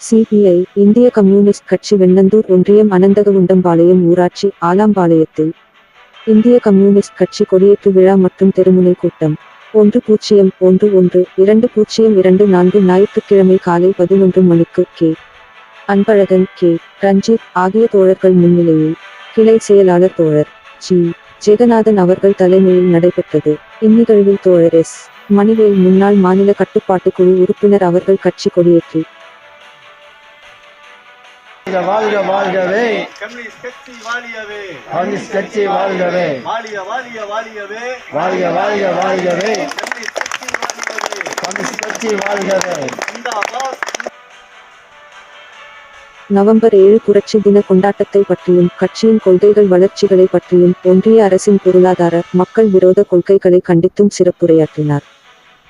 CBI இந்திய communist கட்சி வெண்ணந்தூர் ஒன்றியம் அனந்தகவுண்டம்பாளையம் ஊராட்சி ஆலாம்பாளையத்தில் இந்திய கம்யூனிஸ்ட் கட்சி கொடியேற்று விழா மற்றும் தெருமுனை கூட்டம் 10-11-2024 ஞாயிற்றுக்கிழமை காலை 11 மணிக்கு கே. அன்பழகன், கே. ரஞ்சித் ஆகிய தோழர்கள் முன்னிலையில் கிளை செயலாளர் தோழர் ஜி. ஜெகநாதன் அவர்கள் தலைமையில் நடைபெற்றது. இந்நிகழ்வில் தோழர் எஸ். மணிவேல் முன்னாள் மாநில கட்டுப்பாட்டு குழு உறுப்பினர் அவர்கள் கட்சி கொடியேற்றி வாழ்க வாழ்கவே கம்யூனிஸ்ட் கட்சி வாழியவே கம்யூனிஸ்ட் கட்சி வாழ்கவே வாழிய வாழிய வாழியவே வாழ்க வாழ்க வாழ்கவே கம்யூனிஸ்ட் கம்யூனிஸ்ட் கட்சி கட்சி வாழியவே வாழ்கவே. ஜிந்தாபாத். நவம்பர் 7 புரட்சி தின கொண்டாட்டத்தை பற்றியும் கட்சியின் கொள்கைகள் வளர்ச்சிகளை பற்றியும் ஒன்றிய அரசின் பொருளாதார மக்கள் விரோத கொள்கைகளை கண்டித்தும் சிறப்புரையாற்றினார்.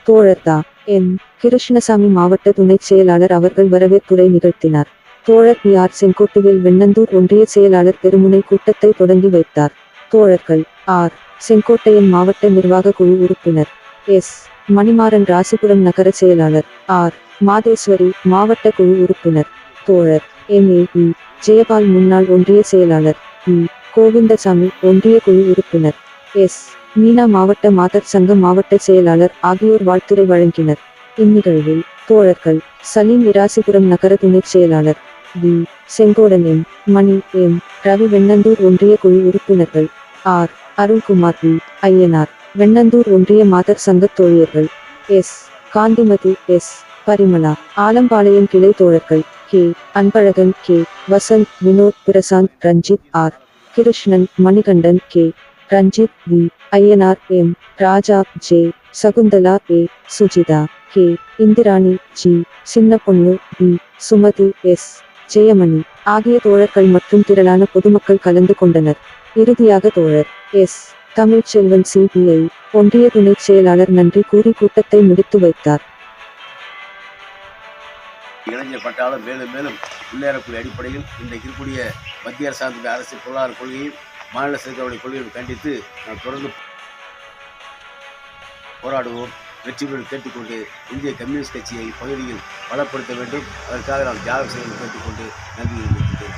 தோழர் தா. எம். கிருஷ்ணசாமி மாவட்ட துணைச் செயலாளர் அவர்கள் வரவேற்புரை நிகழ்த்தினார். தோழர் பி. ஆர். செங்கோட்டுவேல் வெண்ணந்தூர் ஒன்றிய செயலாளர் பெருமுனை கூட்டத்தை தொடங்கி வைத்தார். தோழர்கள் ஆர். செங்கோட்டையன் மாவட்ட நிர்வாக குழு உறுப்பினர் எஸ். மணிமாறன் ராசிபுரம் நகர செயலாளர் ஆர். மாதேஸ்வரி மாவட்ட குழு உறுப்பினர் தோழர் எம். ஏ. பி. ஜெயபால் முன்னாள் ஒன்றிய செயலாளர் பி. கோவிந்தசாமி ஒன்றிய குழு உறுப்பினர் எஸ். மீனா மாவட்ட மாதர் சங்க மாவட்ட செயலாளர் ஆகியோர் வாழ்த்துரை வழங்கினர். இந்நிகழ்வில் தோழர்கள் சலீம் இராசிபுரம் நகர துணைச் செயலாளர் D. Sengodan, M. Mani, M. Ravi Vennandur ஒன்றிய குழு உறுப்பினர்கள் ஆர். அருள்குமார், பி. ஐயனார் வெண்ணந்தூர் ஒன்றிய மாதர் சங்கத் தோழியர்கள் எஸ். காந்திமதி, எஸ். பரிமளா ஆலம்பாளையம் கிளை தோழர்கள் K. Anbazhagan, K. Vasanth, Vinoth, Prasanth, Ranjith, R. Krishnan, Manikandan, K. Ranjith, V. Ayyanar, M. Raja, J. Shakuntala, A. Sujitha, K. Indrani, G. Chinnaponnu, P. Sumathi, S. Jayamani ஆகிய தோழர்கள் மற்றும் திரளான பொதுமக்கள் கலந்து கொண்டனர். இறுதியாக தோழர் எஸ். தமிழ்ச்செல்வன் சிபிஐ ஒன்றிய துணைச் செயலாளர் நன்றி கூறி கூட்டத்தை முடித்து வைத்தார். இளைஞர் பட்டாளம் மேலும் மேலும் முன்னேறக்கூடிய அடிப்படையில் இன்றைக்கு இருக்கக்கூடிய மத்திய அரசாங்கத்துடைய அரசியல் பொருளாதார கொள்கையும் மாநில சர்க்காருடைய கொள்கையும் கண்டித்து நாம் தொடர்ந்து போராடுவோம். வெற்றி பெறும் கேட்டுக்கொண்டு இந்திய கம்யூனிஸ்ட் கட்சியை பகுதியில் பலப்படுத்த வேண்டும். அதற்காக நாம் தியாகம் செய்ய கேட்டுக்கொண்டு நன்றி.